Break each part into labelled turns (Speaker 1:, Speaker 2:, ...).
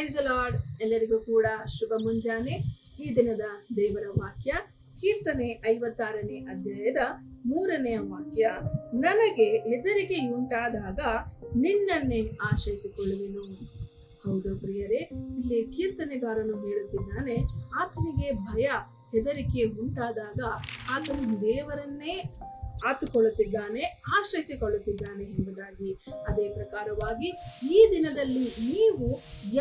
Speaker 1: Praise the lord. ಎಲ್ಲರಿಗೂ ಕೂಡ ಶುಭ ಮುಂಜಾನೆ. ಈ ದಿನದ ದೇವರ ವಾಕ್ಯ ಕೀರ್ತನೆ 56ನೇ ಅಧ್ಯಾಯದ 3ನೇ ವಾಕ್ಯ. ನನಗೆ ಹೆದರಿಕೆಯುಂಟಾದಾಗ ನಿನ್ನನ್ನೇ ಆಶ್ರಯಿಸಿಕೊಳ್ಳುವೆನು. ಹೌದು ಪ್ರಿಯರೇ, ಇಲ್ಲಿ ಕೀರ್ತನೆಗಾರನು ಹೇಳುತ್ತಿದ್ದಾನೆ, ಆತನಿಗೆ ಭಯ ಹೆದರಿಕೆ ಉಂಟಾದಾಗ ಆತನು ದೇವರನ್ನೇ ಆತುಕೊಳ್ಳುತ್ತಿದ್ದಾನೆ, ಆಶ್ರಯಿಸಿಕೊಳ್ಳುತ್ತಿದ್ದಾನೆ ಎಂಬುದಾಗಿ. ಅದೇ ಪ್ರಕಾರವಾಗಿ ಈ ದಿನದಲ್ಲಿ ನೀವು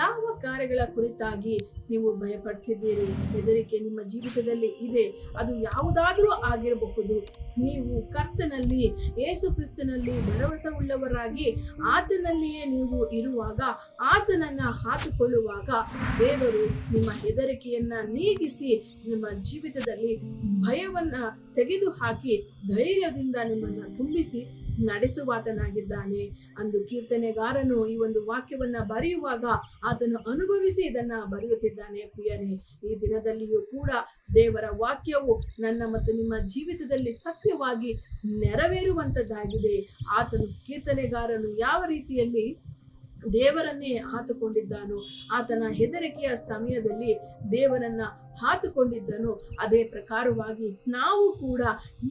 Speaker 1: ಯಾವ ಕಾರ್ಯಗಳ ಕುರಿತಾಗಿ ನೀವು ಭಯಪಡ್ತಿದ್ದೀರಿ, ಹೆದರಿಕೆ ನಿಮ್ಮ ಜೀವಿತದಲ್ಲಿ ಇದೆ, ಅದು ಯಾವುದಾದ್ರೂ ಆಗಿರಬಹುದು. ನೀವು ಕರ್ತನಲ್ಲಿ, ಯೇಸು ಕ್ರಿಸ್ತನಲ್ಲಿ ಭರವಸೆ ಉಳ್ಳವರಾಗಿ ಆತನಲ್ಲಿಯೇ ನೀವು ಇರುವಾಗ, ಆತನನ್ನ ಹಾಕಿಕೊಳ್ಳುವಾಗ ದೇವರು ನಿಮ್ಮ ಹೆದರಿಕೆಯನ್ನ ನೀಗಿಸಿ ನಿಮ್ಮ ಜೀವಿತದಲ್ಲಿ ಭಯವನ್ನ ತೆಗೆದು ಹಾಕಿ ಧೈರ್ಯದಿಂದ ನಿಮ್ಮನ್ನ ತುಂಬಿಸಿ ನಡೆಸುವಾತನಾಗಿದ್ದಾನೆ. ಅಂದು ಕೀರ್ತನೆಗಾರನು ಈ ಒಂದು ವಾಕ್ಯವನ್ನ ಬರೆಯುವಾಗ ಆತನು ಅನುಭವಿಸಿ ಇದನ್ನ ಬರೆಯುತ್ತಿದ್ದಾನೆ. ಪ್ರಿಯರೇ, ಈ ದಿನದಲ್ಲಿಯೂ ಕೂಡ ದೇವರ ವಾಕ್ಯವು ನನ್ನ ಮತ್ತು ನಿಮ್ಮ ಜೀವಿತದಲ್ಲಿ ಸತ್ಯವಾಗಿ ನೆರವೇರುವಂತದ್ದಾಗಿದೆ. ಆತನು ಕೀರ್ತನೆಗಾರನು ಯಾವ ರೀತಿಯಲ್ಲಿ ದೇವರನ್ನೇ ಹಾತುಕೊಂಡಿದ್ದಾನೋ, ಆತನ ಹೆದರಿಕೆಯ ಸಮಯದಲ್ಲಿ ದೇವರನ್ನ ಹಾತುಕೊಂಡಿದ್ದನು, ಅದೇ ಪ್ರಕಾರವಾಗಿ ನಾವು ಕೂಡ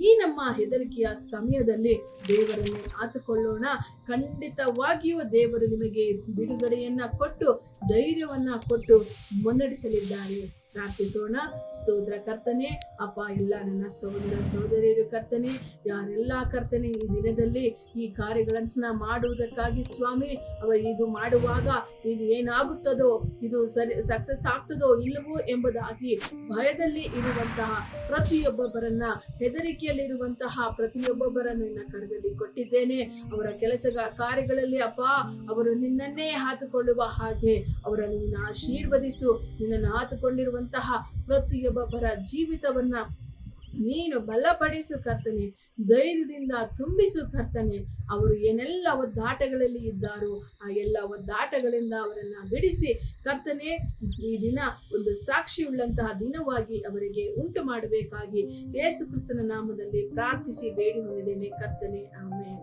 Speaker 1: ಈ ನಮ್ಮ ಹೆದರಿಕೆಯ ಸಮಯದಲ್ಲಿ ದೇವರನ್ನೇ ಹಾತುಕೊಳ್ಳೋಣ. ಖಂಡಿತವಾಗಿಯೂ ದೇವರು ನಿಮಗೆ ಬಿಡುಗಡೆಯನ್ನ ಕೊಟ್ಟು ಧೈರ್ಯವನ್ನ ಕೊಟ್ಟು ಮುನ್ನಡೆಸಲಿದ್ದಾರೆ. ಪ್ರಾರ್ಥಿಸೋಣ. ಸ್ತೋತ್ರ ಕರ್ತನೆ, ಅಪ್ಪ, ಎಲ್ಲ ನನ್ನ ಸಹೋದರ ಸಹೋದರಿಯರು ಕರ್ತನೆ, ಯಾರೆಲ್ಲ ಕರ್ತನೆ ಈ ದಿನದಲ್ಲಿ ಈ ಕಾರ್ಯಗಳನ್ನ ಮಾಡುವುದಕ್ಕಾಗಿ ಸ್ವಾಮಿ, ಇದು ಮಾಡುವಾಗ ಇದು ಏನಾಗುತ್ತದೋ, ಇದು ಸಕ್ಸಸ್ ಆಗ್ತದೋ ಇಲ್ಲವೋ ಎಂಬುದಾಗಿ ಭಯದಲ್ಲಿ ಇರುವಂತಹ ಪ್ರತಿಯೊಬ್ಬೊಬ್ಬರನ್ನ, ಹೆದರಿಕೆಯಲ್ಲಿರುವಂತಹ ಪ್ರತಿಯೊಬ್ಬೊಬ್ಬರನ್ನ ನಿನ್ನ ಕರದಲ್ಲಿ ಕೊಟ್ಟಿದ್ದೇನೆ. ಅವರ ಕಾರ್ಯಗಳಲ್ಲಿ ಅಪ್ಪ, ಅವರು ನಿನ್ನನ್ನೇ ಹಾತುಕೊಳ್ಳುವ ಹಾಗೆ ಅವರನ್ನು ನಿನ್ನ ಆಶೀರ್ವದಿಸು. ನಿನ್ನನ್ನು ಹಾತುಕೊಂಡಿರುವಂತಹ ಪ್ರತಿಯೊಬ್ಬೊಬ್ಬರ ಜೀವಿತವನ್ನ ನೀನು ಬಲಪಡಿಸು ಕರ್ತನೆ, ಧೈರ್ಯದಿಂದ ತುಂಬಿಸು ಕರ್ತನೆ. ಅವರು ಏನೆಲ್ಲ ಒದ್ದಾಟಗಳಲ್ಲಿ ಇದ್ದಾರೋ ಆ ಎಲ್ಲ ಒದ್ದಾಟಗಳಿಂದ ಅವರನ್ನ ಬಿಡಿಸಿ ಕರ್ತನೆ, ಈ ದಿನ ಒಂದು ಸಾಕ್ಷಿಯುಳ್ಳಂತಹ ದಿನವಾಗಿ ಅವರಿಗೆ ಉಂಟು ಮಾಡಬೇಕಾಗಿ ಯೇಸು ಕ್ರಿಸ್ತನ ನಾಮದಲ್ಲಿ ಪ್ರಾರ್ಥಿಸಿ ಬೇಡಿ ಹೊಂದಿದ್ದೇನೆ ಕರ್ತನೆ, ಆಮೆನ್.